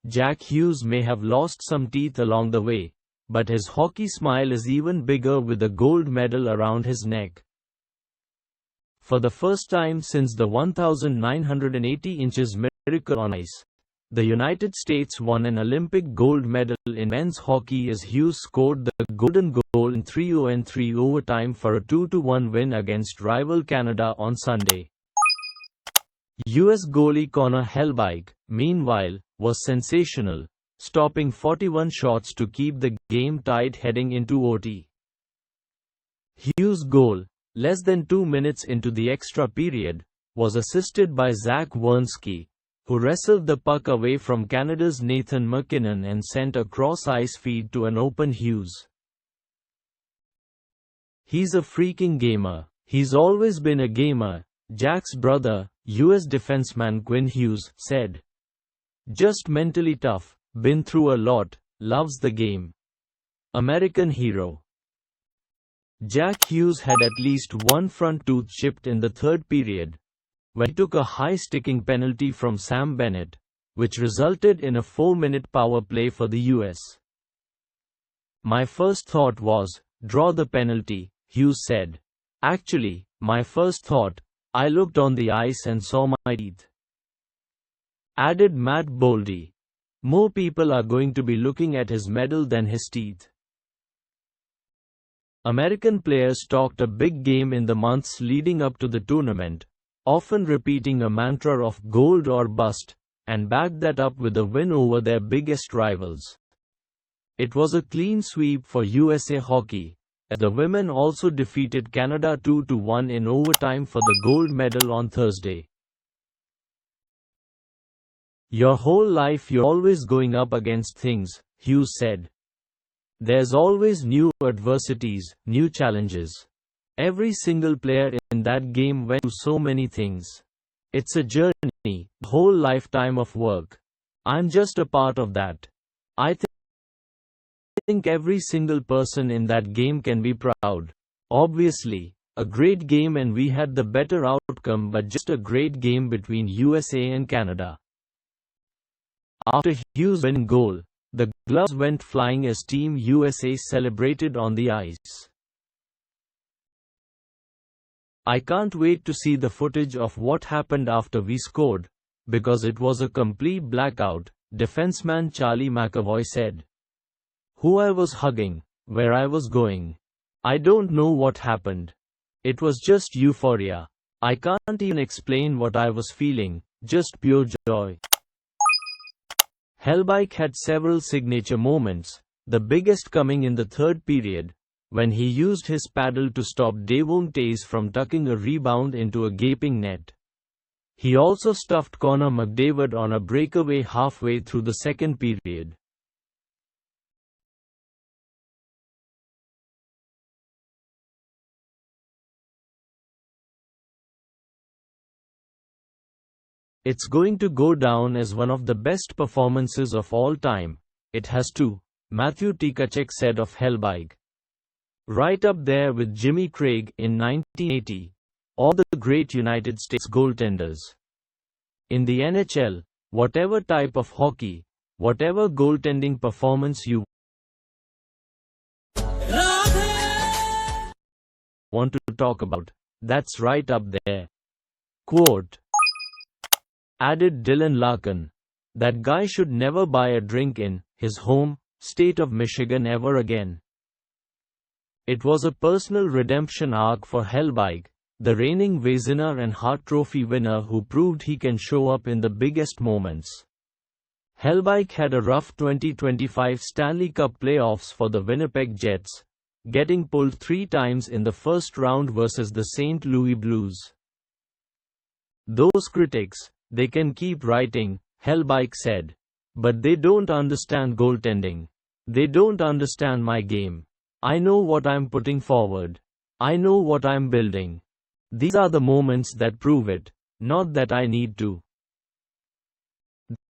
Jack Hughes may have lost some teeth along the way, but his hockey smile is even bigger with a gold medal around his neck. For the first time since the 1980 inches miracle on ice, the United States won an Olympic gold medal in men's hockey as Hughes scored the golden goal in 3-3 overtime for a 2-1 win against rival Canada on Sunday. US goalie Connor Hellebuyck, meanwhile, was sensational, stopping 41 shots to keep the game tied heading into OT. Hughes' goal, less than 2 minutes into the extra period, was assisted by Zach Werenski, who wrestled the puck away from Canada's Nathan MacKinnon and sent a cross-ice feed to an open Hughes. "He's a freaking gamer. He's always been a gamer," Jack's brother, US defenseman Quinn Hughes, said. "Just mentally tough, been through a lot, loves the game. American hero." Jack Hughes had at least one front tooth chipped in the third period, when he took a high-sticking penalty from Sam Bennett, which resulted in a 4-minute power play for the US. "My first thought was, draw the penalty," Hughes said. "Actually, my first thought, I looked on the ice and saw my teeth," added Matt Boldy. "More people are going to be looking at his medal than his teeth." American players talked a big game in the months leading up to the tournament, often repeating a mantra of gold or bust, and backed that up with a win over their biggest rivals. It was a clean sweep for USA Hockey, as the women also defeated Canada 2-1 in overtime for the gold medal on Thursday. "Your whole life you're always going up against things," Hughes said. "There's always new adversities, new challenges. Every single player in that game went through so many things. It's a journey, a whole lifetime of work. I'm just a part of that. I think every single person in that game can be proud. Obviously, a great game and we had the better outcome, but just a great game between USA and Canada." After Hughes' winning goal, the gloves went flying as Team USA celebrated on the ice. "I can't wait to see the footage of what happened after we scored, because it was a complete blackout," defenseman Charlie McAvoy said. "Who I was hugging, where I was going. I don't know what happened. It was just euphoria. I can't even explain what I was feeling, just pure joy." Hellebuyck had several signature moments, the biggest coming in the third period, when he used his paddle to stop Devon Toews from tucking a rebound into a gaping net. He also stuffed Connor McDavid on a breakaway halfway through the second period. "It's going to go down as one of the best performances of all time. It has to," Matthew Tkachuk said of Hellebuyck. "Right up there with Jimmy Craig in 1980, or the great United States goaltenders. In the NHL, whatever type of hockey, whatever goaltending performance you want to talk about, that's right up there." Quote, added Dylan Larkin, "That guy should never buy a drink in his home state of Michigan ever again." It was a personal redemption arc for Hellebuyck, the reigning Vezina and Hart Trophy winner who proved he can show up in the biggest moments. Hellebuyck had a rough 2025 Stanley Cup playoffs for the Winnipeg Jets, getting pulled 3 times in the first round versus the St. Louis Blues. "Those critics, they can keep writing," Hellebuyck said. "But they don't understand goaltending. They don't understand my game. I know what I'm putting forward. I know what I'm building. These are the moments that prove it, not that I need to."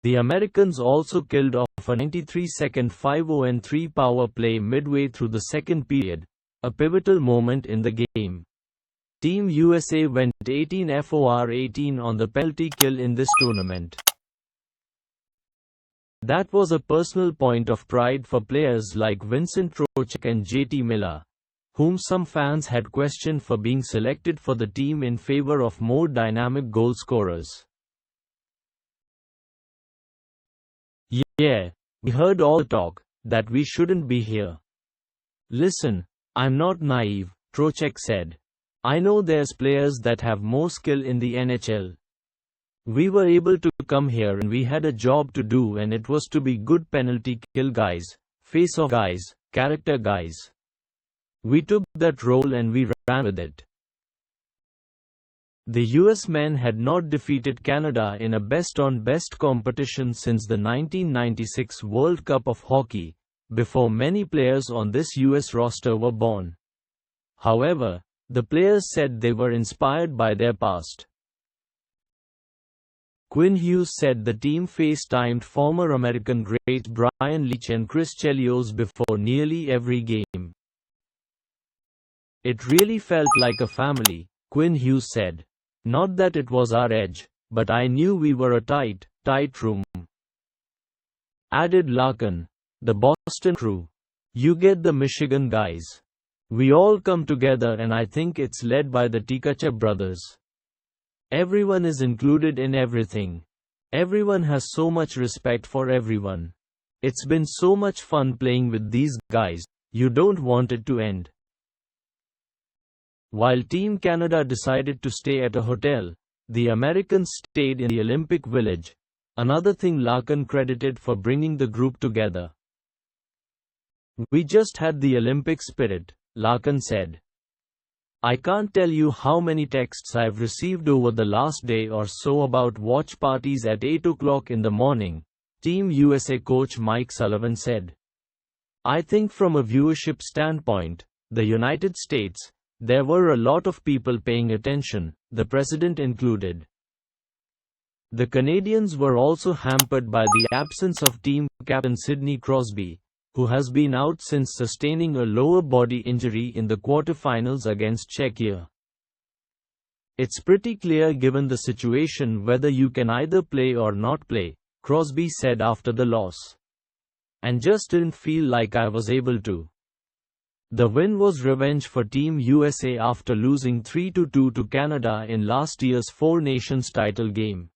The Americans also killed off a 93-second 5-0-3 power play midway through the second period, a pivotal moment in the game. Team USA went 18 for 18 on the penalty kill in this tournament. That was a personal point of pride for players like Vincent Trocheck and JT Miller, whom some fans had questioned for being selected for the team in favor of more dynamic goal scorers. Yeah, we heard all the talk, that we shouldn't be here. Listen, I'm not naive, Trocheck said. I know there's players that have more skill in the NHL. We were able to come here and we had a job to do, and it was to be good penalty kill guys, face-off guys, character guys. We took that role and we ran with it. The US men had not defeated Canada in a best-on-best competition since the 1996 World Cup of Hockey, before many players on this US roster were born. However, the players said they were inspired by their past. Quinn Hughes said the team FaceTimed former American greats Brian Leetch and Chris Chelios before nearly every game. It really felt like a family, Quinn Hughes said. Not that it was our edge, but I knew we were a tight room. Added Larkin, the Boston crew. You get the Michigan guys. We all come together, and I think it's led by the Tkachuk brothers. Everyone is included in everything. Everyone has so much respect for everyone. It's been so much fun playing with these guys, you don't want it to end. While Team Canada decided to stay at a hotel, the Americans stayed in the Olympic Village, another thing Larkin credited for bringing the group together. We just had the Olympic spirit, Larkin said. I can't tell you how many texts I've received over the last day or so about watch parties at 8 o'clock in the morning, Team USA coach Mike Sullivan said. I think from a viewership standpoint, the United States, there were a lot of people paying attention, the president included. The Canadians were also hampered by the absence of team captain Sidney Crosby, who has been out since sustaining a lower body injury in the quarterfinals against Czechia. It's pretty clear given the situation whether you can either play or not play, Crosby said after the loss. And just didn't feel like I was able to. The win was revenge for Team USA after losing 3-2 to Canada in last year's Four Nations title game.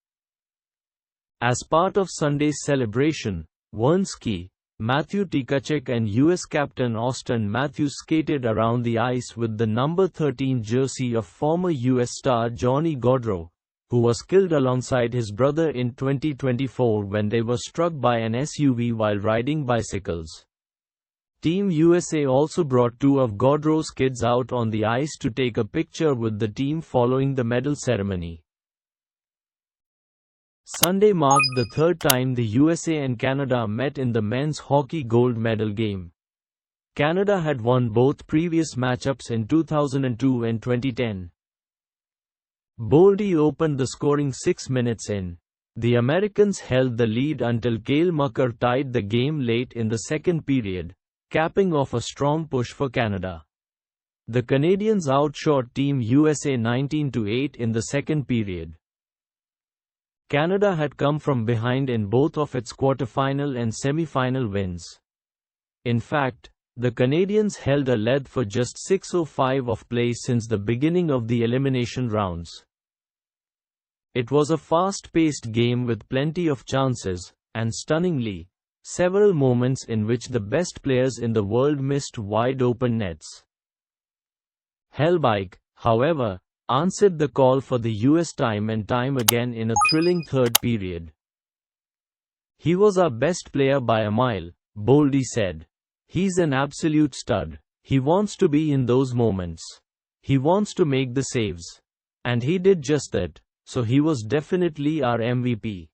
As part of Sunday's celebration, Werenski, Matthew Tkachuk and US captain Auston Matthews skated around the ice with the number 13 jersey of former US star Johnny Gaudreau, who was killed alongside his brother in 2024 when they were struck by an SUV while riding bicycles. Team USA also brought two of Gaudreau's kids out on the ice to take a picture with the team following the medal ceremony. Sunday marked the third time the USA and Canada met in the men's hockey gold medal game. Canada had won both previous matchups in 2002 and 2010. Boldy opened the scoring 6 minutes in. The Americans held the lead until Cale Makar tied the game late in the second period, capping off a strong push for Canada. The Canadians outshot Team USA 19-8 in the second period. Canada had come from behind in both of its quarterfinal and semi-final wins. In fact, the Canadians held a lead for just 6:05 of play since the beginning of the elimination rounds. It was a fast-paced game with plenty of chances, and stunningly, several moments in which the best players in the world missed wide-open nets. Hellebuyck, however, answered the call for the US time and time again in a thrilling third period. He was our best player by a mile, Boldy said. He's an absolute stud. He wants to be in those moments. He wants to make the saves. And he did just that, so he was definitely our MVP.